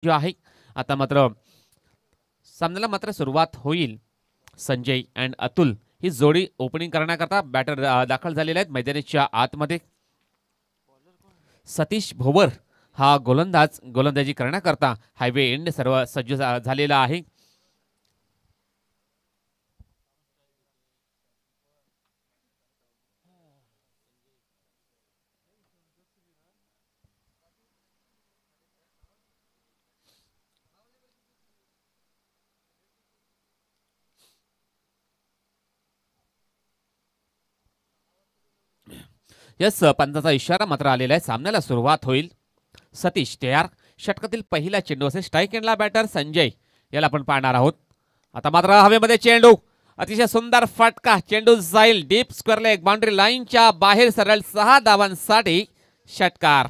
जो आहे आता मात्र सामन्याला मात्र सुरुवात होईल. संजय अँड अतुल ही जोडी ओपनिंग करण्याकरता बॅटर दाखल झालेले आहेत मैदानाच्या आतमध्ये. सतीश भोवर हा गोलंदाजी करण्याकरता हायवे एंड सर्व सज्ज झालेला आहे. यस, पंचाचा इशारा मात्र आलेला आहे. सामन्याला सुरुवात होईल. सतीश तयार. षटकातील पहिला चेंडू असेल. स्ट्राईक एंडला बॅटर संजय याला आपण पाहणार आहोत. आता मात्र हवेमध्ये चेंडू, अतिशय सुंदर फटका. चेंडू जाईल डीप स्क्वेअर लेग बाउंड्री लाईनच्या बाहेर. सरळ 6 धावांसाठी षटकार.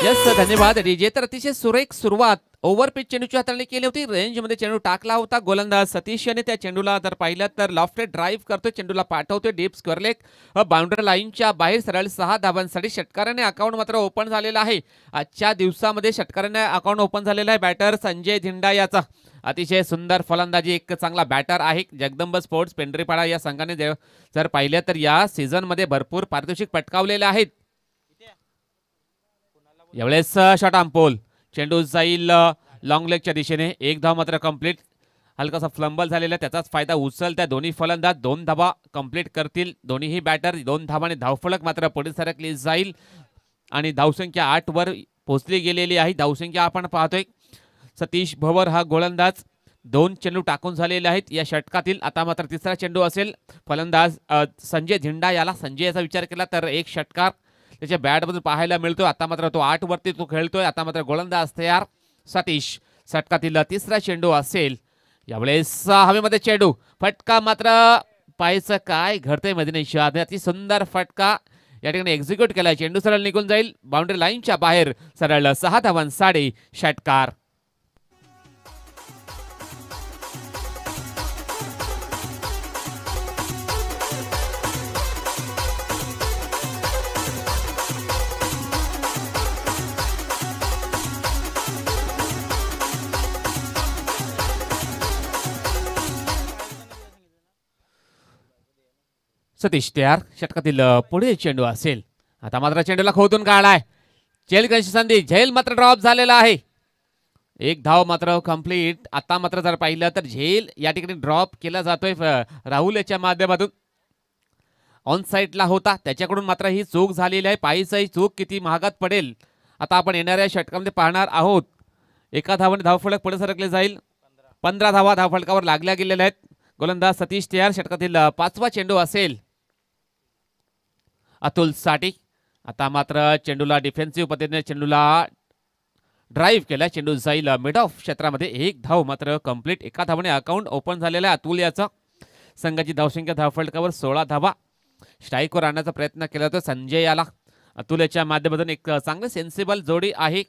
यस, धन्यवाद डीजे. तर अतिशय सुरेख सुरुवात ओव्हर पिच चेंडूची हाताळणी केली होती. रेंजमध्ये चेंडू टाकला होता. गोलंदाज सतीश याने त्या चेंडूला जर पाहिलं तर लॉफ्टेड ड्राईव्ह करतोय. चेंडूला पाठवतोय डीप स्क्वेअर लेग बाउंड्री लाईनच्या बाहेर. सरळ 6 धावांसाठी षटकाराने अकाउंट मात्र ओपन झालेला आहे. आजच्या दिवसामध्ये षटकाराने अकाउंट ओपन झालेला आहे. बॅटर संजय धिंडा याचा अतिशय सुंदर फलंदाजी. एक चांगला बॅटर आहे. जगदंब स्पोर्ट्स पेंढरीपाडा या संघाने जर पाहिलं तर या सीझनमध्ये भरपूर पारितोषिक पटकावलेले आहेत. यावेळेस शॉट ऑन पोल. चेंडू जाईल लॉंग लेगच्या दिशेने. एक धाव मात्र कंप्लीट. हलकासा फ्लंबल झालेला, त्याचाच फायदा उचलत्या दोन्ही फलंदाज. 2 धावा कंप्लीट करतील दोन्हीही बॅटर. 2 धावांनी धावफलक मात्र पुढे सरकली जाईल आणि धावसंख्या 8 वर पोहोचली गेलेली आहे. धावसंख्या आपण पाहतोय. सतीश भवर हा गोलंदाज 2 चेंडू टाकून झालेले आहेत या षटकातील. आता मात्र तिसरा चेंडू असेल. फलंदाज संजय धिंडा याला संजयचा विचार केला तर एक षटकार त्याच्या बॅटमधून पाहायला मिळतोय. आता मात्र तो 8 वरती तो खेळतोय. आता मात्र गोलंदाज तयार सतीश. षटकातील तिसरा चेंडू असेल. यावेळेस हवेमध्ये चेंडू. फटका मात्र पाहायचं काय घडतंय मैदानाच्या आत. अति सुंदर फटका या ठिकाणी एक्झिक्यूट केला. चेंडू सरळ निघून जाईल बाउंड्री लाईनच्या बाहेर. सरळ 6 धावांसाठी षटकार. सतीश तयार. षटकातील पुढे चेंडू असेल. आता मात्र चेंडूला खोदून काढलाय. झेल करण्याची संधी. झेल मात्र ड्रॉप झालेला आहे. एक धाव मात्र कंप्लीट. आता मात्र जर पाहिलं तर झेल या ठिकाणी ड्रॉप केला जातोय राहुल याच्या माध्यमातून. ऑन साईडला होता त्याच्याकडून मात्र ही चूक झालेली आहे. पायीचा ही चूक किती महागात पडेल आता आपण येणाऱ्या षटकामध्ये पाहणार आहोत. एका धावाने धावफलक पुढे सरकले जाईल. 15 धावा धावफलकावर लागल्या गेलेल्या आहेत. गोलंदाज सतीश तयार. षटकातील 5वा चेंडू असेल अतुल साठी. आता मात्र चेंडूला डिफेन्सिव्ह पद्धतीने चेंडूला ड्राईव्ह केला. चेंडू जाईल मिड ऑफ क्षेत्रामध्ये. एक धाव मात्र कंप्लीट. एका धावाने अकाउंट ओपन झालेला आहे अतुल याचा. संघाची धावसंख्या धावफलकावर 16 धावा. स्ट्राईकवर आणण्याचा प्रयत्न केला होता संजय याला. अतुल याच्या माध्यमातून एक चांगले सेन्सिबल जोडी आहे.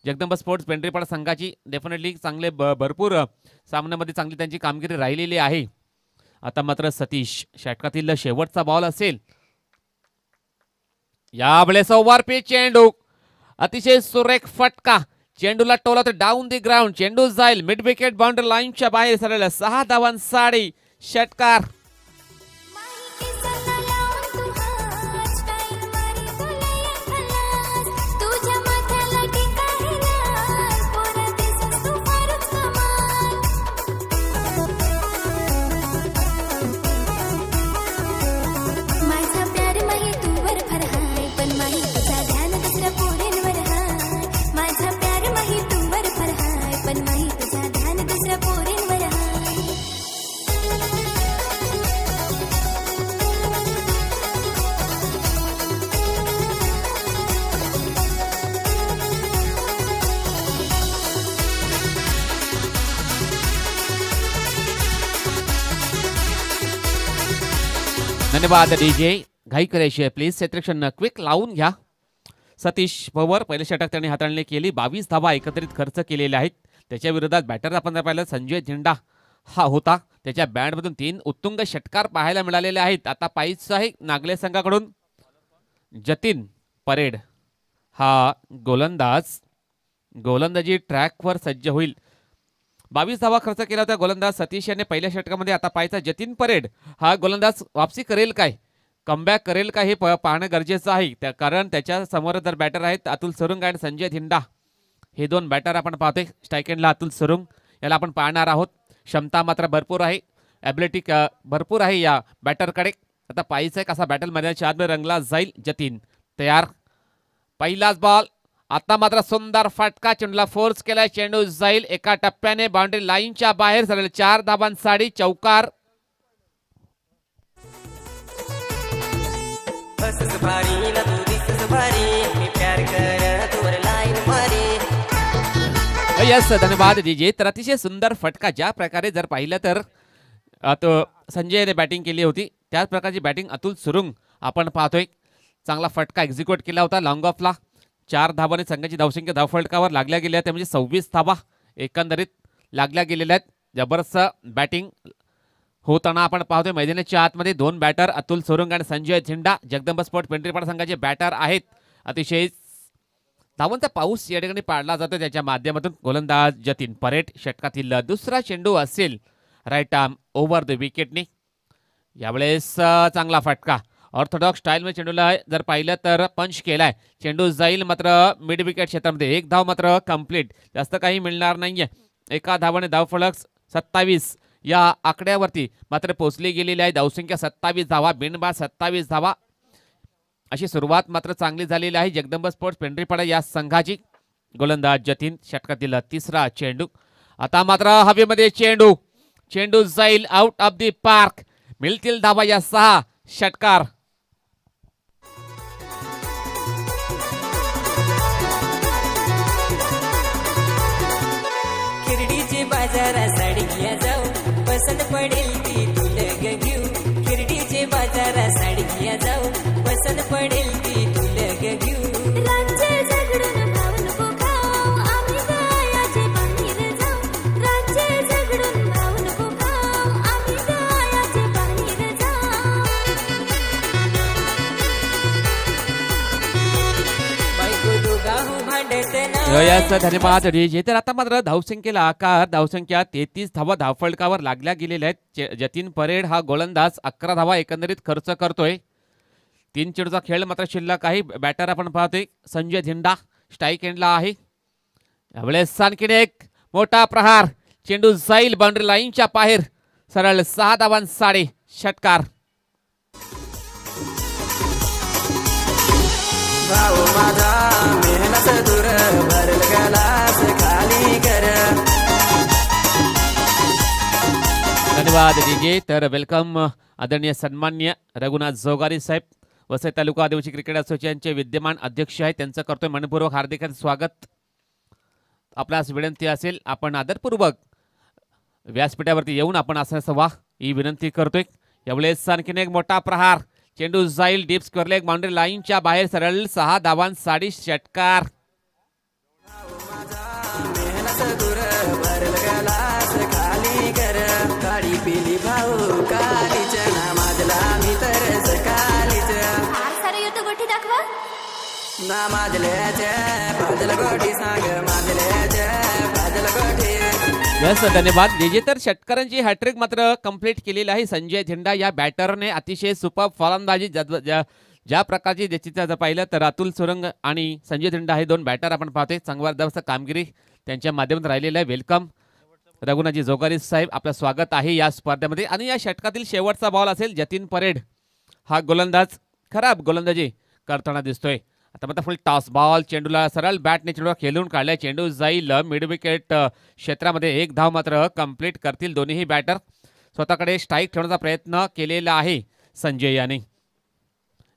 जगदंब स्पोर्ट्स पेंढरीपाडा संघाची डेफिनेटली चांगले भरपूर सामन्यामध्ये चांगली त्यांची कामगिरी राहिलेली आहे. आता मात्र सतीश. षटकातील शेवटचा बॉल असेल. यावेळेस ओव्हर पिच चेंडू. अतिशय सुरेख फटका. चेंडूला टोला तर डाऊन दी ग्राउंड. चेंडू जाईल मिड विकेट बाउंड्री लाईनच्या बाहेर. सरळ 6 धावांसाठी षटकार. धन्यवाद डीजे. घाई करायची आहे प्लीज. क्षेत्रक्षण क्विक लावून घ्या. सतीश पवार पहिल्या षटक त्यांनी हाताळणी केली. 22 धावा एकत्रित खर्च केलेले आहेत. त्याच्या विरोधात बॅटर आपण जर पाहिलं संजय झेंडा हा होता. त्याच्या बॅटमधून 3 उत्तुंग षटकार पाहायला मिळालेले आहेत. आता पाहिजे आहे नागले संघाकडून जतीन परेड हा गोलंदाजी ट्रॅकवर सज्ज होईल. 22 धावा खर्च केला होता गोलंदाज सतीश याने पहिल्या षटकामध्ये. आता पाहायचा जतीन परेड हा गोलंदाज वापसी करेल काय, कमबॅक करेल का, हे पाहणं गरजेचं आहे. कारण त्याच्या समोर जर बॅटर आहेत अतुल सुरुंग आणि संजय धिंडा, हे 2 बॅटर आपण पाहतोय. स्ट्राईक एंडला अतुल सुरुंग याला आपण पाहणार आहोत. क्षमता मात्र भरपूर आहे, ॲबिलिटी भरपूर आहे या बॅटरकडे. आता पाहायचं कसा बॅटल मैदानाच्या आतमध्ये रंगला जाईल. जतीन तयार, पहिलाच बॉल. आता मात्र सुंदर फटका, चेंडूला फोर्स केलाय, चेंडू जाईल एका टप्प्याने बाउंड्री लाईनच्या बाहेर. सरळ 4 धाबांसाठी चौकार. यस, धन्यवाद डीजे. तर अतिशय सुंदर फटका. ज्या प्रकारे जर पाहिलं तर संजयने बॅटिंग केली होती त्याच प्रकारची बॅटिंग अतुल सुरुंग आपण पाहतोय. चांगला फटका एक्झिक्यूट केला होता लॉंग ऑफला. 4 धावाने संघाची धावसंख्या धावफलकावर लागल्या गेल्या आहेत, म्हणजे 26 धावा एकंदरीत लागल्या गेलेल्या आहेत. जबरदस्त बॅटिंग होताना आपण पाहतोय. मैदानाच्या आतमध्ये 2 बॅटर अतुल सुरुंग आणि संजय झेंडा जगदंब स्पोर्ट पेंढरीपाडा संघाचे बॅटर आहेत. अतिशय धावांचा पाऊस या ठिकाणी पाडला जातो त्याच्या माध्यमातून. गोलंदाज जतीन परेड षटकातील दुसरा चेंडू असेल राईट आर्म ओव्हर द विकेटने. यावेळेस चांगला फटका ऑर्थोडॉक्स स्टाईलमध्ये चेंडूला जर पाहिलं तर पंच केलाय. चेंडू जाईल मात्र मिड विकेट क्षेत्रामध्ये. 1 धाव मात्र कंप्लीट, जास्त काही मिळणार नाहीये. एका धावाने धावफलक 27 या आकड्यावरती मात्र पोहोचली गेलेली आहे. धावसंख्या 27 धावा, बिनबाद 27 धावा. अशी सुरुवात मात्र चांगली झालेली आहे जगदंब स्पोर्ट्स पेंढरीपाडा या संघाची. गोलंदाज जतीन षटकातील तिसरा चेंडू. आता मात्र हवेमध्ये चेंडू जाईल आउट ऑफ द पार्क. मिळतील धावा या 6 षटकार. खिरडीचे बाजारा साडी घ्या जाऊ, पसंत पडेल ती तुला घेऊ. खिरडीचे बाजारा साडी घ्या जाऊ, पसंत पडेल ती तुला घेऊ. राज्य झगडून भाव नको खाऊ, आम्ही गायाचे बाहेर जाऊ. राज्य झगडून भाव नको खाऊ, आम्ही गायाचे बाहेर जाऊ. बायको दोघाहू भांडत ना. धन्यवाद डीजे. तर आता मात्र धावसंख्येला आकार. धावसंख्या 33 धावा धावफलकावर लागल्या गेलेल्या आहेत. जतीन परेड हा गोलंदाज 11 धावा एकंदरीत खर्च करतोय. 3 चेंडूचा खेळ मात्र शिल्लक आहे. बॅटर आपण पाहतोय संजय झेंडा स्ट्राईक एंडला आहे. यावेळेस आणखीन एक मोठा प्रहार. चेंडू जाईल बाउंड्री लाईनच्या बाहेर. सरळ 6 धावांसाठी षटकार. भाऊ माझा मेहनत दूर भरल गलास खाली कर. धन्यवाद डीजे. तर वेलकम आदरणीय सन्मान्य रघुनाथ जोगारी साहेब, वसई तालुका आदिवासी क्रिकेट असोसिएशनचे विद्यमान अध्यक्ष आहेत. त्यांचं करतोय मनपूर्वक हार्दिक स्वागत. आपल्यास विनंती असेल आपण आदरपूर्वक व्यासपीठावरती येऊन आपण असं व्हा ही विनंती करतोय. यावेळेस आणखीन एक मोठा प्रहार. चेंडू जाईल डीप स्क्वेअर लेग बाउंड्री लाईनच्या बाहेर. सरळ 6 धावांसाठी षटकार. काळी पिली भाऊ कालीच्या नामाजला मी तर सकाळीच्या सारे युद्ध गोठी दाखवा नामाजल्याच्या बाजल गोठी सांग माजल्याच्या बाजल गोठी. यस, धन्यवाद डीजे. तर षटकारांची हॅट्रिक मात्र कंप्लीट केलेली आहे संजय झेंडा या बॅटरने. अतिशय सुपर फलंदाजी ज्या प्रकारची जर पाहिलं तर अतुल सुरंग आणि संजय झेंडा हे 2 बॅटर आपण पाहतोय. चांगला कामगिरी त्यांच्या माध्यमातून राहिलेलं आहे. वेलकम रघुनाथजी जोगारी साहेब, आपलं स्वागत आहे या स्पर्धेमध्ये. आणि या षटकातील शेवटचा बॉल असेल. जतीन परेड हा गोलंदाज खराब गोलंदाजी करताना दिसतोय. आता मात्र फुल टॉस बॉल. चेंडूला सरळ बॅटने चेंडूला खेळून काढलाय. चेंडू जाईल मिड विकेट क्षेत्रामध्ये. 1 धाव मात्र कंप्लीट करतील दोन्ही बॅटर. स्वतःकडे स्ट्राईक ठेवण्याचा प्रयत्न केलेला आहे संजय याने.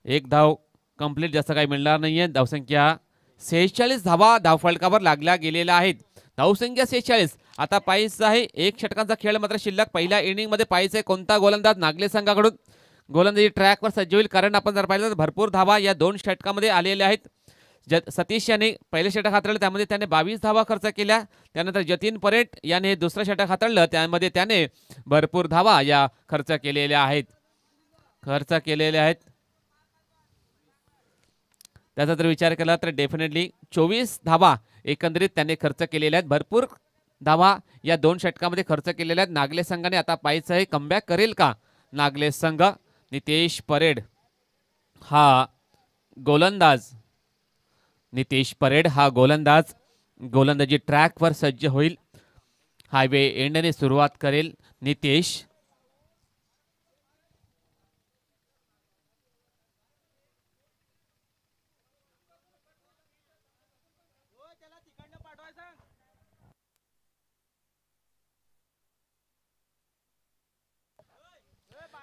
1 धाव कंप्लीट, जास्त काही मिळणार नाहीये. धावसंख्या 46 धावा धावफलकावर लागल्या गेलेल्या आहेत. धावसंख्या 46. आता पाहायचं आहे 1 षटकांचा खेळ मात्र शिल्लक. पहिल्या इनिंगमध्ये पाहायचं आहे कोणता गोलंदाज नागले संघाकडून गोलंदाजी ट्रॅकवर सज्ज होईल. कारण आपण जर पाहिलं तर भरपूर धावा या 2 षटकामध्ये आलेल्या आहेत. सतीश याने पहिले षटक हाताळलं, त्यामध्ये त्याने 22 धावा खर्च केल्या. त्यानंतर जतीन परेट याने दुसरं षटक हाताळलं, त्यामध्ये त्याने भरपूर धावा या खर्च केलेल्या आहेत. त्याचा जर विचार केला तर डेफिनेटली 24 धावा एकंदरीत त्याने खर्च केलेल्या आहेत. भरपूर धावा या 2 षटकामध्ये खर्च केलेल्या आहेत. नागले संघाने आता पाहायचं आहे कमबॅक करेल का नागले संघ. नितेश परेड हा गोलंदाज, गोलंदाजी ट्रॅकवर सज्ज होईल. हायवे एंडने सुरुवात करेल नितेश.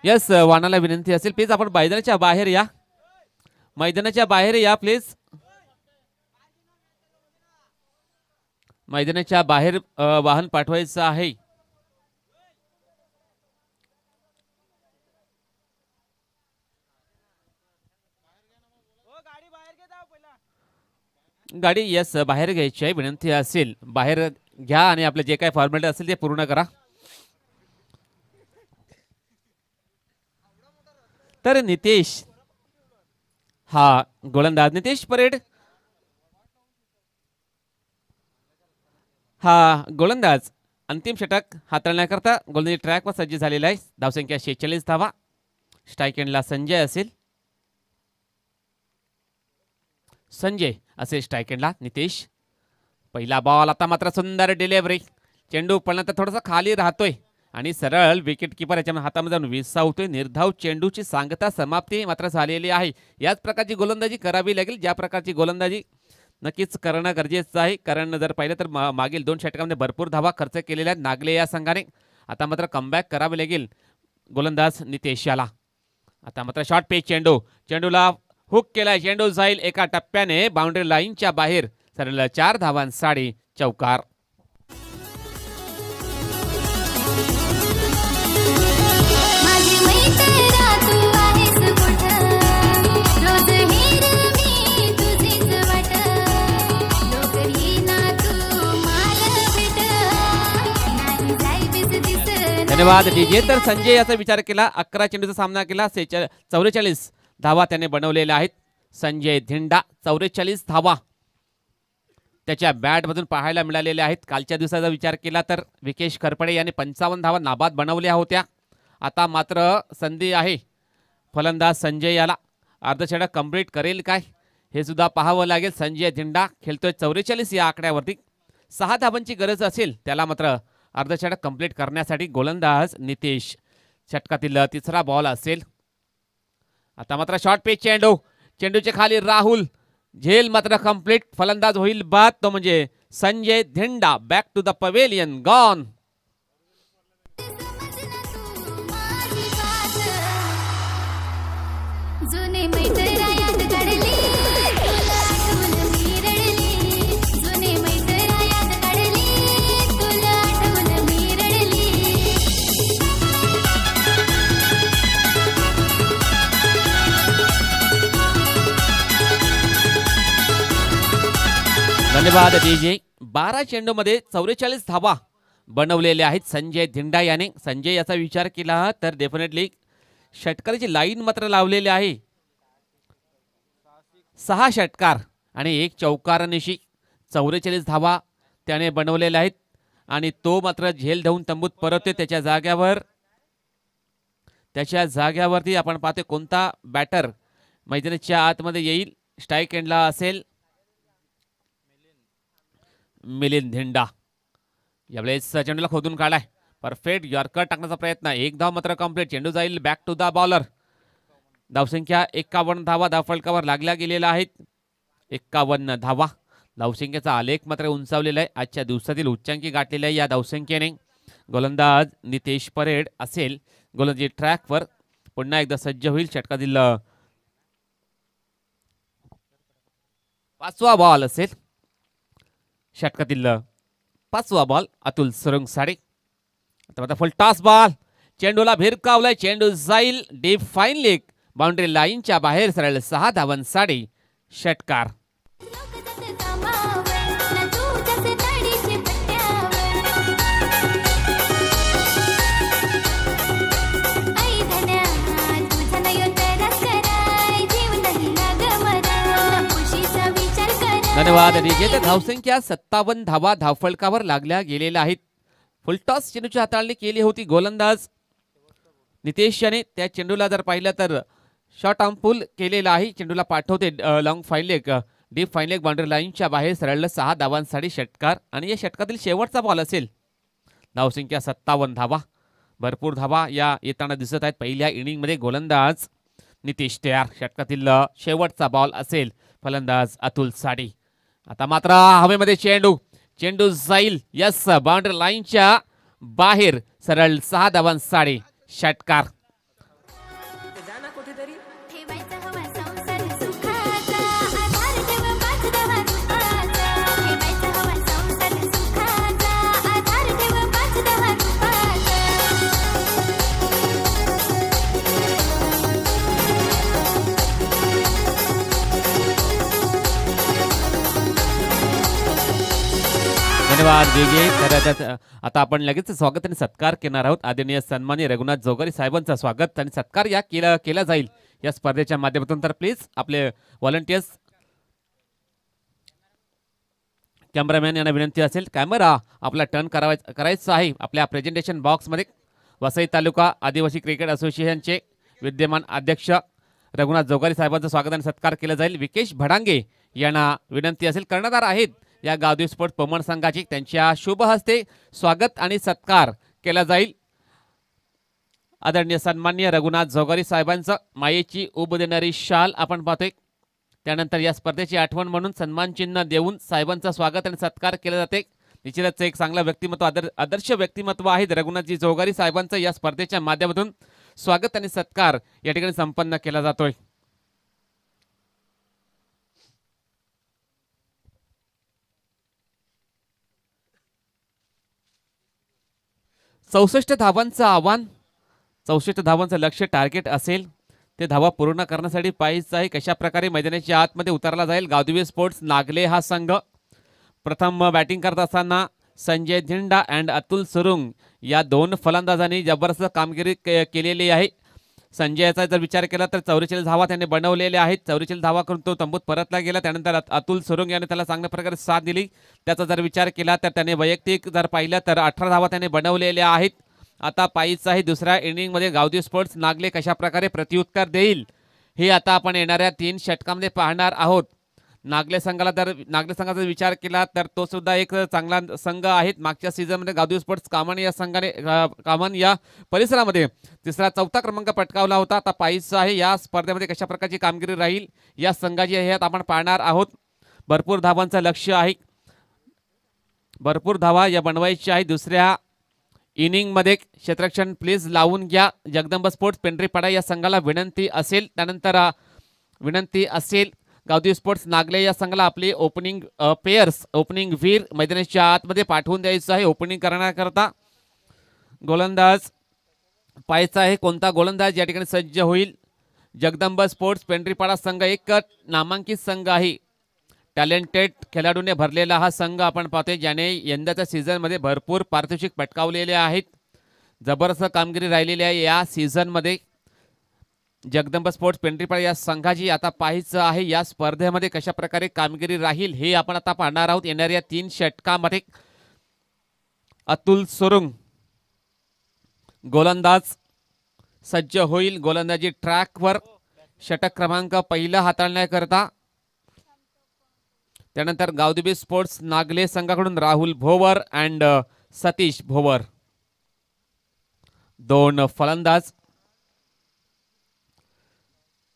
यस, वाणाला विनंती असेल प्लीज आपण मैदानाच्या बाहेर या प्लीज. मैदानाच्या बाहेर वाहन पाठवायचं आहे. गाडी यस बाहेर घ्यायची आहे, विनंती असेल बाहेर घ्या आणि आपले जे काही फॉर्मॅलिटी असेल ते पूर्ण करा. तर नितेश हा गोलंदाज, नितेश परेड हा गोलंदाज अंतिम षटक हाताळण्याकरता गोलंदाजी ट्रॅकवर सज्ज झालेला आहे. धावसंख्या 46 धावा. स्ट्राईक एंडला संजय असेल स्ट्राईक एंडला नितेश. पहिला बॉल, आता मात्र सुंदर डिलिव्हरी. चेंडू पडल्यानंतर थोडासा खाली राहतोय आणि सरळ विकेट किपर याच्या हातामध्ये जाऊन विसावतोय. निर्धाव चेंडूची सांगता समाप्ती मात्र झालेली आहे. याच प्रकारची गोलंदाजी करावी लागेल, ज्या प्रकारची गोलंदाजी नक्कीच करणं गरजेचं आहे. कारण जर पाहिलं तर मागील 2 षटकामध्ये भरपूर धावा खर्च केलेल्या आहेत नागले या संघाने. आता मात्र कमबॅक करावे लागेल गोलंदाज नितेश याला. आता मात्र शॉर्ट पेच चेंडूला हुक केला. चेंडू जाईल एका टप्प्याने बाउंड्री लाईनच्या बाहेर. सरळ 4 धावांसाठी चौकार. धन्यवाद डीजे. तर संजय याचा विचार केला, 11 चेंडूचा सामना केला, 44 धावा त्याने बनवलेल्या आहेत. संजय धिंडा 44 धावा त्याच्या बॅटमधून पाहायला मिळालेल्या आहेत. कालच्या दिवसाचा विचार केला तर विकेश खरपडे यांनी 55 धावा नाबाद बनवल्या होत्या. आता मात्र संधी आहे फलंदाज संजय याला. अर्धषटक कंप्लीट करेल काय हे सुद्धा पाहावं लागेल. संजय धिंडा खेळतोय 44 या आकड्यावरती. 6 धावांची गरज असेल त्याला मात्र अर्धषटक कंप्लीट करण्यासाठी. गोलंदाज नितेश. षटकातील तिसरा बॉल असेल. आता मात्र शॉर्ट पेच चेंडूचे खाली राहुल. झेल मात्र कंप्लीट. फलंदाज होईल बाद, तो म्हणजे Sanjay Dhinda. Back to the pavilion, gone. धन्यवाद डीजे. 12 चेंडूमध्ये 44 धावा बनवलेल्या आहेत संजय धिंडा याने. संजय याचा विचार केला तर डेफिनेटली षटकाराची लाईन मात्र लावलेली आहे. 6 षटकार आणि 1 चौकारनिशी 44 धावा त्याने बनवलेल्या आहेत. आणि तो मात्र झेल देऊन तंबूत परतते. त्याच्या जाग्यावरती आपण पाहतो कोणता बॅटर मैदानाच्या आतमध्ये येईल. स्ट्राईक एंडला असेल मिलिंद धिंडा. यावेळेस चेंडूला खोदून काढाय, परफेक्ट यॉर्कर टाकण्याचा प्रयत्न. 1 धाव मात्र कंप्लीट. चेंडू जाईल बॅक टू द बॉलर. धावसंख्या 51 धावा धावफलकावर लागल्या गेलेल्या आहेत. 51 धावा. धावसंख्येचा आलेख मात्र उंचावलेला आहे. आजच्या दिवसातील उच्चांकी गाठलेल्या आहे या धावसंख्येने. गोलंदाज नितेश परेड असेल गोलंदाजी ट्रॅकवर. पुन्हा एकदा सज्ज होईल. षटकातील 5वा बॉल असेल. षटकातील 5वा बॉल अतुल सुरंगसाडे. आता फुल टॉस बॉल. चेंडूला भिरकावलाय. चेंडू जाईल डीप फाईन लेग बाउंड्री लाईनच्या बाहेर. सरळ 6 धावांसाठी षटकार. धन्यवाद. विजेते धावसंख्या 57 धावा धावफलकावर लागल्या गेलेल्या आहेत. फुलटॉस चेंडूची हाताळणी केली होती गोलंदाज नितेश याने. त्या चेंडूला जर पाहिलं तर शॉर्ट आर्म पुल केलेला आहे. चेंडूला पाठवते long fine leg, deep fine leg boundary लाईनच्या बाहेर सरळ 6 धावांसाठी षटकार आणि या षटकातील शेवटचा बॉल असेल. धावसंख्या 57 धावा, भरपूर धावा या येताना दिसत आहेत. पहिल्या इनिंगमध्ये गोलंदाज नितेश तयार. षटकातील शेवटचा बॉल असेल. फलंदाज अतुल साडी. आता मात्र हवेमध्ये चेंडू जाईल यस बाउंड्री लाईनच्या बाहेर सरळ 6 धावांसाठी षटकार. धन्यवाद विजय. आता आपण लगेच स्वागत आणि सत्कार करणार आहोत. आदरणीय सन्माननीय रघुनाथ जोगरी साहेबांचा स्वागत आणि सत्कार या केला जाईल या स्पर्धेच्या माध्यमातून. तर प्लीज आपले व्हॉलंटियर्स, कॅमेरामॅन यांना विनंती असेल, कॅमेरा आपला टर्न करायचा आहे. आपल्या प्रेझेंटेशन बॉक्समध्ये वसई तालुका आदिवासी क्रिकेट असोसिएशनचे विद्यमान अध्यक्ष रघुनाथ जोगरी साहेबांचं स्वागत आणि सत्कार केला जाईल. विकेश भडांगे यांना विनंती असेल, कर्णधार आहेत या गावदेवी स्पोर्ट्स पमण संघाची, त्यांच्या शुभ हस्ते स्वागत आणि सत्कार केला जाईल. आदरणीय सन्माननीय रघुनाथ जोगरी साहेबांचं मायेची उब देणारी शाल आपण पाहतोय. त्यानंतर या स्पर्धेची आठवण म्हणून सन्मान चिन्ह देऊन साहेबांचं स्वागत आणि सत्कार केले जाते. निश्चितच एक चांगला व्यक्तिमत्व, आदर्श व्यक्तिमत्व आहेत रघुनाथजी जोगरी साहेबांचं. या स्पर्धेच्या माध्यमातून स्वागत आणि सत्कार या ठिकाणी संपन्न केला जातोय. 64 धावांचं आव्हान, 64 धावांचं लक्ष्य टार्गेट असेल. ते धावा पूर्ण करण्यासाठी पाहिजे आहे कशा प्रकारे मैदानाच्या आतमध्ये उतरला जाईल. गावदेवी स्पोर्ट्स नागले हा संघ प्रथम बॅटिंग करत असताना संजय धिंडा अँड अतुल सुरुंग या दोन फलंदाजांनी जबरदस्त कामगिरी केलेली आहे. संजयचा जर विचार केला तर 44 धावा त्याने बनवलेल्या आहेत. 44 धावा करून तो तंबूत परतला गेला. त्यानंतर अतुल सुरुंग याने त्याला चांगल्या प्रकारे साथ दिली. त्याचा जर विचार केला तर त्याने वैयक्तिक जर पाहिलं तर 18 धावा त्याने बनवलेल्या आहेत. आता पाहिजे आहे दुसऱ्या इनिंगमध्ये गावदेवी स्पोर्ट्स नागले कशा प्रकारे प्रत्युत्तर देईल हे आता आपण येणाऱ्या 3 षटकांमध्ये पाहणार आहोत. नागले संघाचा विचार केला तर तो सुद्धा एक चांगला संघ आहे. मागच्या सीझनमध्ये गावदेवी स्पोर्ट्स कामन या संघाने कामन या परिसरामध्ये 3रा-4था क्रमांक पटकावला होता. आता पाहिजे आहे या स्पर्धेमध्ये कशा प्रकारची कामगिरी राहील या संघाची हे आपण पाहणार आहोत. भरपूर धावांचं लक्ष्य आहे, भरपूर धावा या बनवायची आहे. दुसऱ्या इनिंगमध्ये क्षेत्ररक्षण प्लीज लावून घ्या. जगदंब स्पोर्ट्स पेंढरीपाडा या संघाला विनंती असेल. त्यानंतर विनंती असेल गावदेवी स्पोर्ट्स नागले या संघाला आपले ओपनिंग पेयर्स, ओपनिंग वीर मैदानाच्या आतमध्ये पाठवून द्यायचं आहे. ओपनिंग करण्याकरता गोलंदाज पाहायचा आहे कोणता गोलंदाज या ठिकाणी सज्ज होईल. जगदंब स्पोर्ट्स पेंढरीपाडा संघ एक नामांकित संघ आहे. टॅलेंटेड खेळाडूने भरलेला हा संघ आपण पाहतोय, ज्याने यंदाच्या सीझनमध्ये भरपूर पारितोषिक पटकावलेले आहेत. जबरदस्त कामगिरी राहिलेली आहे या सीझनमध्ये. जगदंब स्पोर्ट्स पेंढरीपाडा या संघाची आता पाहायचं आहे या स्पर्धेमध्ये कशा प्रकारे कामगिरी राहील हे आपण आता पाहणार आहोत. येणाऱ्या 3 षटकामध्ये अतुल सुरुंग गोलंदाज सज्ज होईल. गोलंदाजी ट्रॅकवर षटक क्रमांक पहिला हाताळण्याकरता. त्यानंतर गावदेवी स्पोर्ट्स नागले संघाकडून राहुल भोवर अँड सतीश भोवर 2 फलंदाज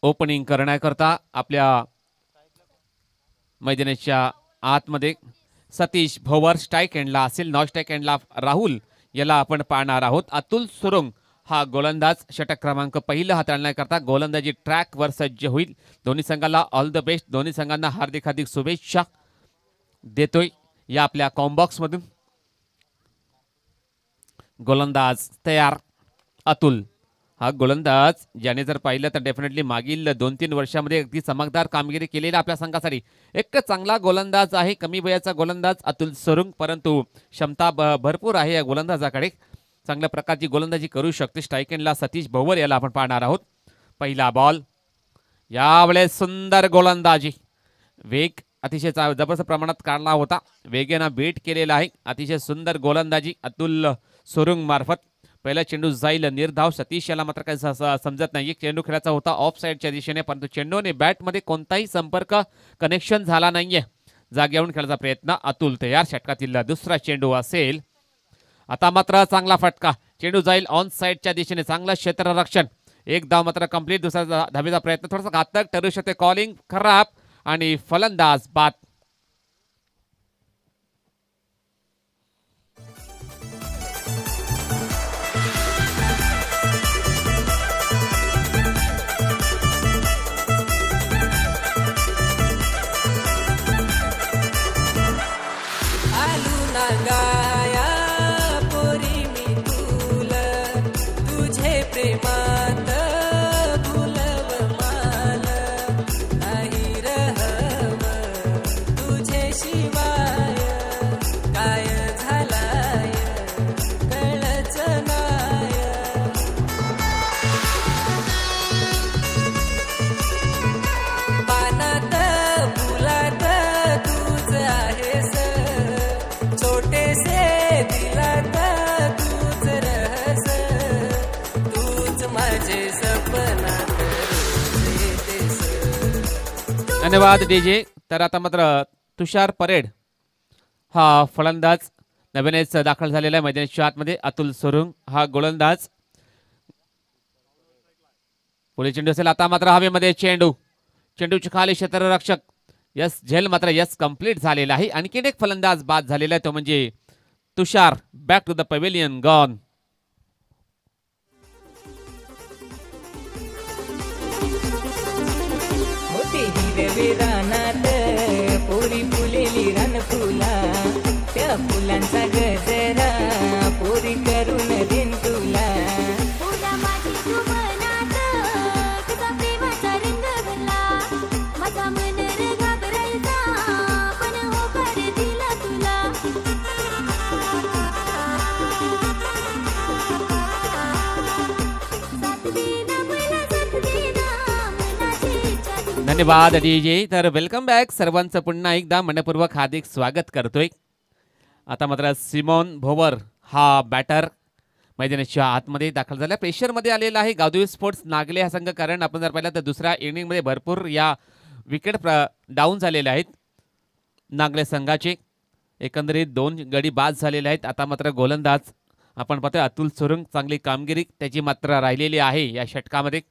ओपनिंग करण्याकरता आपल्या मैदानाच्या आतमध्ये. सतीश भोवर स्ट्राईक एंडला असेल, नॉन स्ट्राईक एंडला राहुल याला आपण पाहणार आहोत. अतुल सुरुंग हा गोलंदाज षटक क्रमांक पहिला हाताळण्याकरता गोलंदाजी ट्रॅकवर सज्ज होईल. दोन्ही संघाला ऑल द बेस्ट, दोन्ही संघांना हार्दिक हार्दिक शुभेच्छा देतोय या आपल्या कॉम्बॉक्स मधून. गोलंदाज तयार अतुल हा गोलंदाज ज्याने जर पाहिलं तर डेफिनेटली मागील 2-3 वर्षामध्ये अगदी चमकदार कामगिरी केलेला आपल्या संघासाठी एक चांगला गोलंदाज आहे. कमी वयाचा गोलंदाज अतुल सुरुंग, परंतु क्षमता भरपूर आहे या गोलंदाजाकडे. चांगल्या प्रकारची गोलंदाजी करू शकते. स्ट्राईक एंडला सतीश भोवर याला आपण पाहणार आहोत. पहिला बॉल, यावेळेस सुंदर गोलंदाजी, वेग अतिशय जबरदस्त प्रमाणात काढला होता. वेगेनं बीट केलेला आहे. अतिशय सुंदर गोलंदाजी अतुल सुरुंग मार्फत. पहिला चेंडू जाईल निर्धाव. सतीश याला मात्र काही समजत नाही. चेंडू खेळायचा होता ऑफ साईडच्या दिशेने, परंतु चेंडूने बॅटमध्ये कोणताही संपर्क कनेक्शन झाला नाहीये. जागेवरून खेळायचा प्रयत्न. अतुल तयार. षटकातील दुसरा चेंडू असेल. आता मात्र चांगला फटका. चेंडू जाईल ऑन साईडच्या दिशेने. चांगलं क्षेत्ररक्षण. एक धाव मात्र कंप्लीट. दुसरा धावेचा प्रयत्न थोडासा घातक ठरू शकते. कॉलिंग खराब आणि फलंदाज बाद. गाया पोरी मी तुला तुझे प्रेमात भुलव माल नाही रहव तुझे शिवाय काय झालाय कळच नाय. पानात फुलात तूच आहेस, छोटेसे दिलात तूच रहस, तूच माझे सपनात येतेस. धन्यवाद डीजे. तर आता मात्र तुषार परेड हा फलंदाज नवीनच दाखल झालेला आहे मैदानाच्या आतमध्ये. अतुल सुरुंग हा गोलंदाज. पुढे चेंडू असेल. आता मात्र हवेमध्ये चेंडू. चेंडूची खाली क्षेत्ररक्षक यस झेल मात्र यस कंप्लीट झालेला आहे. आणखीन एक फलंदाज बाद झालेला आहे, तो म्हणजे Tushar. Back to the pavilion gone. होते हिरवे रानात पोरी फुलेली रान फुला, त्या फुलांचा गजरा पोरी करून देन तुला. फुला माझी तू मनात तुझा प्रेमाचा रंग भरला, माझा मन रे घाबरायचा पण होकार दिला तुला. साथ देना मला साथ देना मनाची इच्छा तू. धन्यवाद डीजे. तर वेलकम बॅक सर्वांचं पुन्हा एकदा मनपूर्वक हार्दिक स्वागत करतोय. आता मात्र सिमोन भोवर हा बॅटर मैदानाच्या आतमध्ये दाखल झाला. प्रेशरमध्ये आलेला आहे गावदेवी स्पोर्ट्स नागले हा संघ, कारण आपण जर पाहिलं तर दुसऱ्या इनिंगमध्ये भरपूर या विकेट डाऊन झालेल्या आहेत नागले संघाचे. एकंदरीत 2 गडी बाद झालेले आहेत. आता मात्र गोलंदाज आपण पाहतोय अतुल सुरुंग. चांगली कामगिरी त्याची मात्र राहिलेली आहे या षटकामध्ये.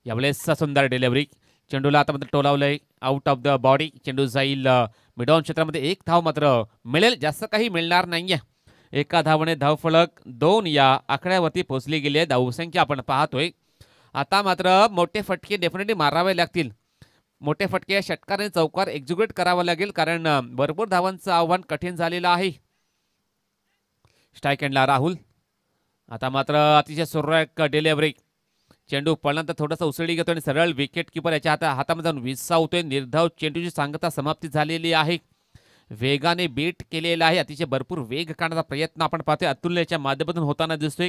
यावेळेस सुंदर डिलिव्हरी. चेंडूला आता मात्र टोलावलंय आउट ऑफ द बॉडी. चेंडू जाईल मिडॉन क्षेत्रामध्ये. एक धाव मात्र मिळेल, जास्त काही मिळणार नाहीये. एका धावाने धावफलक 2 या आकड्यावरती पोहोचली गेली आहे. धावसंख्या आपण पाहतोय. आता मात्र मोठे फटके डेफिनेटली मारावे लागतील. मोठे फटके या षटकाने चौकार एक्झिक्यूट करावा लागेल, कारण भरपूर धावांचं आव्हान कठीण झालेलं आहे. स्ट्राईक एंडला राहुल. आता मात्र अतिशय सुरेख डिलिव्हरी. चेंडू पडल्यानंतर थोडासा उसळी घेतो आणि सरळ विकेट किपर याच्या हातामध्ये जाऊन विसावतोय. निर्धाव चेंडूची सांगता समाप्ती झालेली आहे. वेगाने बीट केलेला आहे. अतिशय भरपूर वेग काढण्याचा प्रयत्न आपण पाहतोय अतुल याच्या माध्यमातून होताना दिसतोय.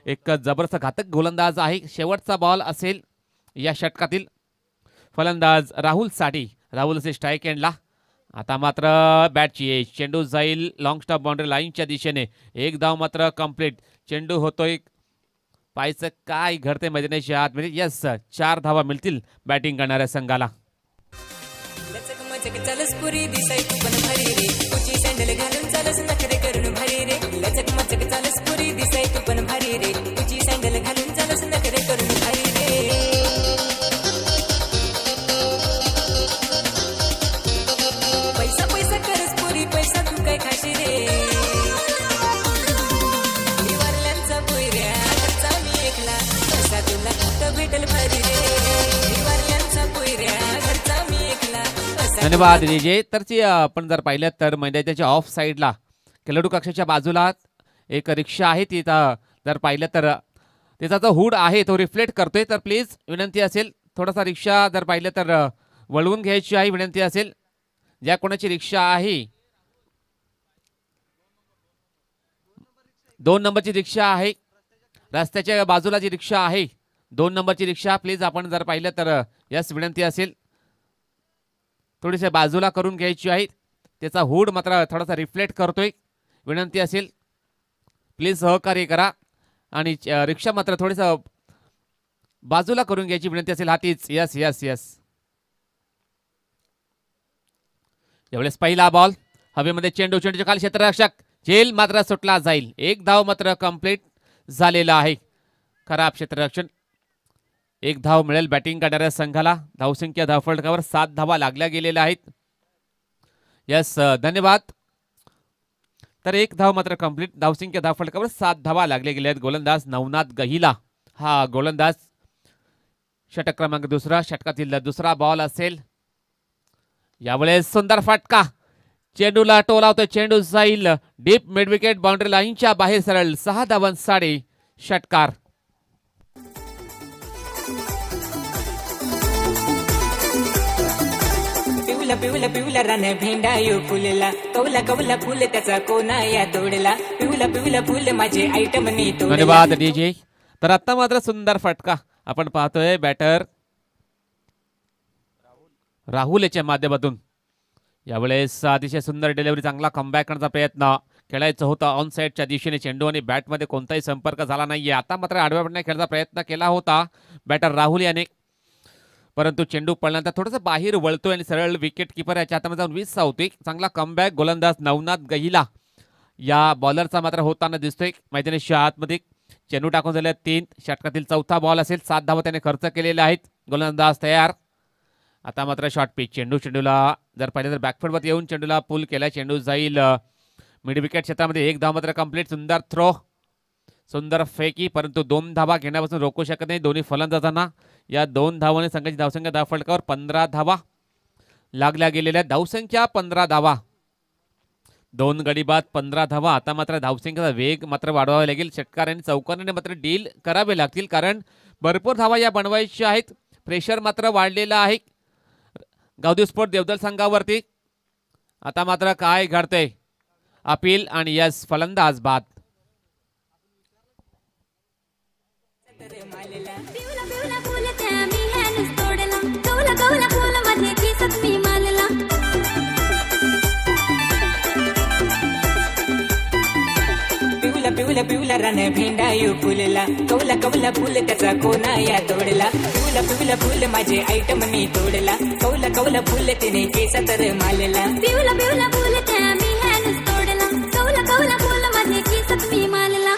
एक जबरदस्त घातक गोलंदाज आहे. शेवटचा बॉल असेल या षटकातील. फलंदाज राहुल साठी. राहुल असे स्ट्राईक एंडला. आता मात्र बॅटची एज. चेंडू जाईल लॉंग स्टॉप बाउंड्री लाईनच्या दिशेने. एक धाव मात्र कंप्लीट. चेंडू होतोय. पाहायचं काय घडते मैदानाच्या आतमध्ये. यस 4 धावा मिळतील बॅटिंग करणाऱ्या संघाला. लचक मचक चालस पुरी दिसाय तू पण भारी रे, तुझी सँडल घालून चालस नखरे करून भारी रे. लचक मचक चालस पुरी दिसाय तू पण भारी रे, तुझी सँडल घालून चालस नखरे करून भारी रे. पैसा पैसा करस पुरी पैसा तू काय खाशी रे. निवारल्यांचा पोयऱ्या घरचा मी एकला, पैसा तुला तर भेटल भारी रे. निवारल्यांचा पोयऱ्या घरचा मी एकला. धन्यवाद डीजे. तर आपण जर पाहिलं तर मैदानाच्या ऑफ साईडला खेळाडू कक्षाच्या बाजूला एक रिक्षा आहे. ती जर पाहिलं तर त्याचा जो हुड आहे तो रिफ्लेक्ट करतोय, तर प्लीज विनंती असेल थोडासा रिक्षा जर पाहिलं तर वळवून घ्यायची आहे विनंती असेल. ज्या कोणाची रिक्षा आहे, 2 नंबरची रिक्षा आहे, रस्त्याच्या बाजूला जी रिक्षा आहे 2 नंबरची रिक्षा, प्लीज आपण जर पाहिलं तर यस विनंती असेल थोडीशी बाजूला करून घ्यायची आहे. त्याचा हुड मात्र थोडासा रिफ्लेक्ट करतोय, विनंती असेल प्लीज सहकार्य करा. आणि रिक्षा मात्र थोडंसं बाजूला करून घ्यायची विनंती असेल. हातीच यस यस यस. यावेळेस पहिला बॉल हवेमध्ये, चेंडूच्या खाली क्षेत्ररक्षक झेल मात्र सुटला जाईल. 1 धाव मात्र कंप्लीट झालेला आहे. खराब क्षेत्ररक्षण. 1 धाव मिळेल बॅटिंग करणाऱ्या संघाला. धावसंख्या धावफलकावर 7 धावा लागल्या गेलेल्या आहेत. यस धन्यवाद. तर 1 धाव मात्र कंप्लीट. धावसंख्या धावफलकावर 7 धावा लागल्या गेल्या आहेत. गोलंदाज नवनाथ गहिला हा गोलंदाज. षटक क्रमांक 2, षटकातील दुसरा बॉल असेल. यावेळेस सुंदर फटका, चेंडूला टोलावतो, चेंडू जाईल डीप मिड विकेट बाउंड्री लाईनच्या बाहेर सरळ. 6 धावांसाठी षटकार. पिवला पिवला पिवला रान भेंडायो फुलला, कवला कवला फुल त्याचा कोना या तोडला, पिवला पिवला फुल माझे आयटम नी तोडला. धन्यवाद डीजे. तर आता मात्र सुंदर फटका आपण पाहतोय बॅटर राहुल याच्या माध्यमातून. यावेळेस अतिशय सुंदर डिलिव्हरी, चांगला कमबॅक करण्याचा प्रयत्न खेळायचं होतं ऑन साईडच्या दिशेने. चेंडू आणि बॅटमध्ये कोणताही संपर्क झाला नाहीये. आता मात्र आडव्या पडण्याचा खेळाचा प्रयत्न केला होता बॅटर राहुल याने, परंतु चेंडू पडल्यानंतर थोडंसं बाहेर वळतोय आणि सरळ विकेट किपर याच्या हातामध्ये जाऊन 20 धावतोय. चांगला कमबॅक गोलंदाज नवनाथ गहिला या बॉलरचा मात्र होताना दिसतोय मैदानाच्या आतमध्ये. चेंडू टाकून झाले 3, षटकातील चौथा बॉल असेल. 7 धावा त्याने खर्च केलेले आहेत. गोलंदाज तयार. आता मात्र शॉर्ट पिच, चेंडूला जर पाहिलं तर बॅकफुटवर येऊन चेंडूला पुल केला. चेंडू जाईल मिड विकेट क्षेत्रामध्ये. 1 धाव मात्र कंप्लीट. सुंदर थ्रो, सुंदर फेकी, परंतु 2 धावा घेण्यापासून रोखू शकत नाही दोन्ही फलंदाजांना. या 2 धावांनी संघाची धावसंख्या धावफलकावर 15 धावा लागल्या गेलेल्या. धावसंख्या 15 धावा, 2 गडी बाद 15 धावा. आता मात्र धावसंख्येचा वेग मात्र वाढवावा लागेल. षटकारांनी चौकाराने मात्र डील करावे लागतील, कारण भरपूर धावा या बनवायच्या आहेत. प्रेशर मात्र वाढलेला आहे गावदेव स्पोर्ट देवदल संघावरती. आता मात्र काय घडतंय, अपील आणि यस फलंदाज बाद. पिवला पिवला फुल त्या मी ह्यानेच तोडला, कवला कवला फुल माझे केसात मी मारला. पिवला पिवला पिवला रान भेंडायो फुलला, कवला कवला फुल त्याचा कोना या तोडला, पिवला पिवला फुल माझे आयटम नी तोडला, कवला कवला फुल तिने केसा तर मारला. पिवला पिवला फुल त्या मी ह्यानेच तोडला, कवला कवला फुल माझे केसात मी मारला.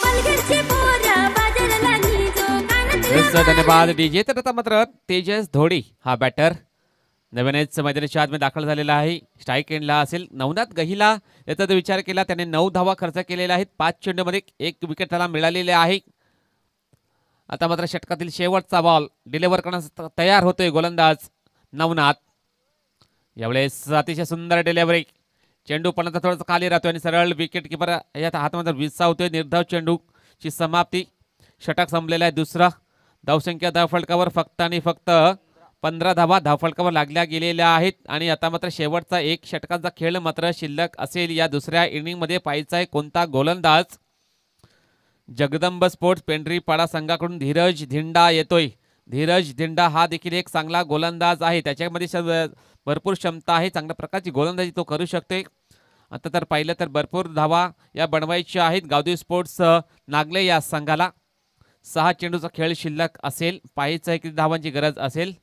पलघरचे पोरा बाजाराला न्यायचो, कानातल्या धन्यवाद डीजे. तर आता मात्र तेजस धोडी हा बॅटर नव्यानेच मैदानाच्या आतमध्ये दाखल झालेला आहे. स्ट्राईक एंडला असेल. नवनाथ गहिला याचा जर विचार केला त्याने 9 धावा खर्च केलेल्या आहेत. 5 चेंडूमध्ये 1 विकेट त्याला मिळालेले आहे. आता मात्र षटकातील शेवटचा बॉल डिलिव्हर करण्यास तयार होतोय गोलंदाज नवनाथ. यावेळेस अतिशय सुंदर डिलिव्हरी, चेंडू पण थोडासा खाली राहतोय आणि सरळ विकेट किपर यात हातामध्ये विसावतोय. निर्धाव चेंडूची समाप्ती. षटक संपलेला आहे दुसरा. धावसंख्या धावफलकावर फक्त आणि फक्त 15 धावा धावफलकावर लागल्या गेलेल्या आहेत. आणि आता मात्र शेवटचा 1 षटकांचा खेळ मात्र शिल्लक असेल. या दुसऱ्या इनिंगमध्ये पाहायचा आहे कोणता गोलंदाज. जगदंब स्पोर्ट्स पेंढरीपाडा संघाकडून धीरज धिंडा येतोय. धीरज धिंडा हा देखील एक चांगला गोलंदाज आहे. त्याच्यामध्ये भरपूर क्षमता आहे. चांगल्या प्रकारची गोलंदाजी तो करू शकतोय. आता तर पाहिलं तर भरपूर धावा या बनवायच्या आहेत गावदेव स्पोर्ट्स नागले या संघाला. 6 चेंडूचा खेळ शिल्लक असेल. पाहायचं आहे किती धावांची गरज असेल.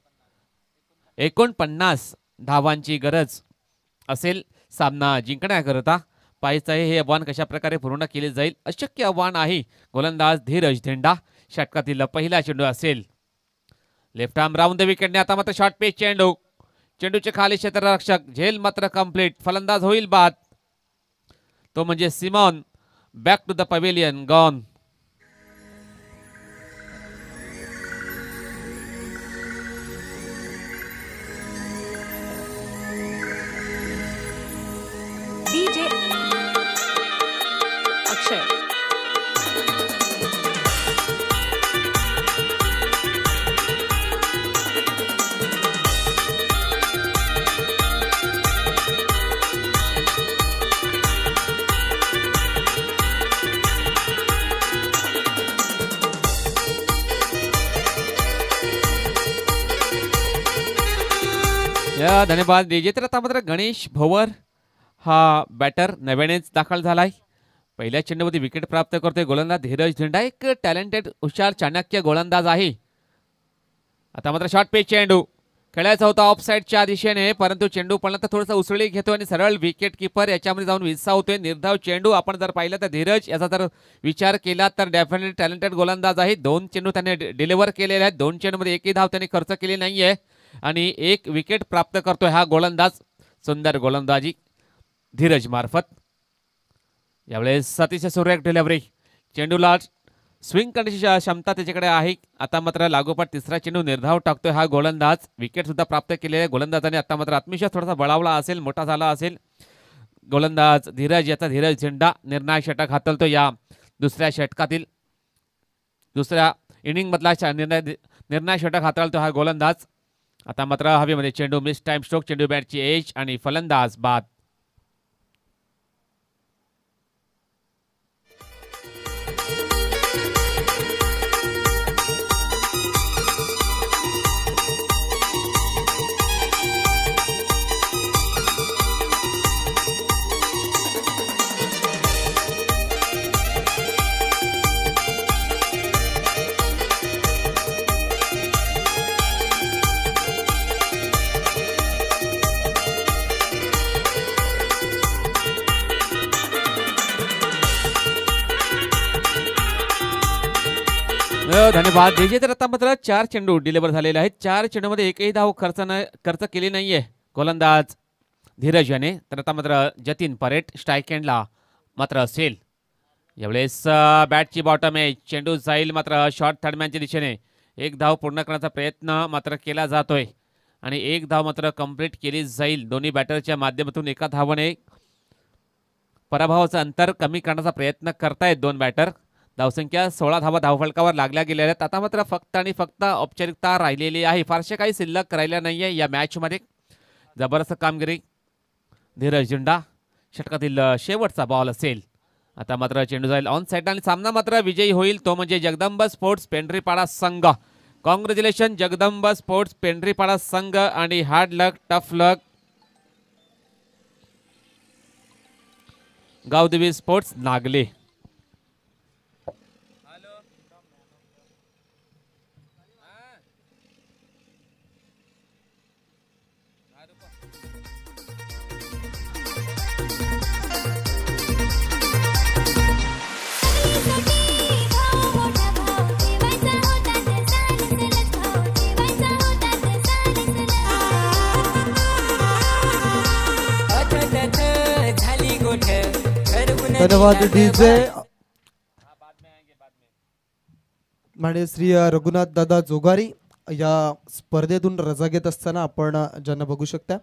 49 धावांची गरज असेल सामना जिंकण्याकरता. पाहायचं आहे हे आव्हान कशा प्रकारे पूर्ण केले जाईल. अशक्य आव्हान आहे. गोलंदाज धीरज धिंडा. षटकातील पहिला चेंडू असेल. लेफ्ट आर्म राऊंड द विकेटने. आता मात्र शॉर्ट पिच चेंडू. चेंडूचे खाली क्षेत्ररक्षक झेल मात्र कंप्लीट. फलंदाज होईल बाद, तो म्हणजे Simon. Back to the pavilion, gone. DJ Akshay. धन्यवाद डीजे. तर आता मात्र गणेश भोवर हा बॅटर नव्यानेच दाखल झालाय. पहिल्या चेंडूमध्ये विकेट प्राप्त करतोय गोलंदाज धीरज झेंडा. एक टॅलेंटेड हुशार चाणक्य गोलंदाज आहे. आता मात्र शॉर्ट पेच चेंडू खेळायचा होता ऑफ साईडच्या दिशेने, परंतु चेंडू पडला तर थोडासा उसळी घेतो आणि सरळ विकेट किपर याच्यामध्ये जाऊन विसावतोय. निर्धाव चेंडू आपण जर पाहिलं तर धीरज याचा जर विचार केला तर डेफिनेटली टॅलेंटेड गोलंदाज आहे. 2 चेंडू त्याने डिलिव्हर केलेले आहेत. 2 चेंडूमध्ये एकही धाव त्याने खर्च केली नाहीये आणि 1 विकेट प्राप्त करतोय हा गोलंदाज. सुंदर गोलंदाजी धीरज मार्फत. यावेळेस अतिशय सुरेख डिलिव्हरी. चेंडूला स्विंग करण्याची क्षमता त्याच्याकडे आहे. आता मात्र लागोपाठ तिसरा चेंडू निर्धाव टाकतोय हा गोलंदाज. विकेट सुद्धा प्राप्त केलेल्या गोलंदाजाने आता मात्र आत्मविश्वास थोडासा बळावला असेल, मोठा झाला असेल गोलंदाज धीरज. याचा धीरज झेंडा निर्णायक षटक हातलतो या दुसऱ्या षटकातील. दुसऱ्या इनिंग मधला निर्णायक षटक हाताळतो हा गोलंदाज. आता मात्र हवेमध्ये चेंडू मिस टाइम स्ट्रोक. चेंडू बॅटची एज आणि फलंदाज बाद. धन्यवाद डीजे. तर आता मात्र 4 चेंडू डिलिव्हर झालेले आहेत. 4 चेंडूमध्ये एकही धाव खर्च केली नाहीये गोलंदाज धीरज याने. तर आता मात्र जतीन परेट स्ट्राईक एंडला मात्र असेल. यावेळेस बॅटची बॉटम आहे. चेंडू जाईल मात्र शॉर्ट थर्डमॅनच्या दिशेने. 1 धाव पूर्ण करण्याचा प्रयत्न मात्र केला जातोय आणि 1 धाव मात्र कंप्लीट केली जाईल. दोन्ही बॅटरच्या माध्यमातून एका धावाने पराभवाचं अंतर कमी करण्याचा प्रयत्न करतायत 2 बॅटर. धावसंख्या 16 धावा धावफलकावर लागल्या गेल्या आहेत. आता मात्र फक्त आणि फक्त औपचारिकता राहिलेली आहे. फारसे काही शिल्लक राहिल्या नाहीये या मॅचमध्ये. जबरदस्त कामगिरी धीरज झेंडा. षटकातील शेवटचा बॉल असेल. आता मात्र चेंडू जाईल ऑन साईड आणि सामना मात्र विजयी होईल तो म्हणजे जगदंब स्पोर्ट्स पेंढरीपाडा संघ. कॉंग्रॅच्युलेशन जगदंब स्पोर्ट्स पेंढरीपाडा संघ आणि हार्ड लक टफ लक गावदेवी स्पोर्ट्स नागले. धन्यवाद डीजे. म्हणजे श्री रघुनाथ दादा जोगारी या स्पर्धेतून रजा घेत असताना आपण ज्यांना बघू शकता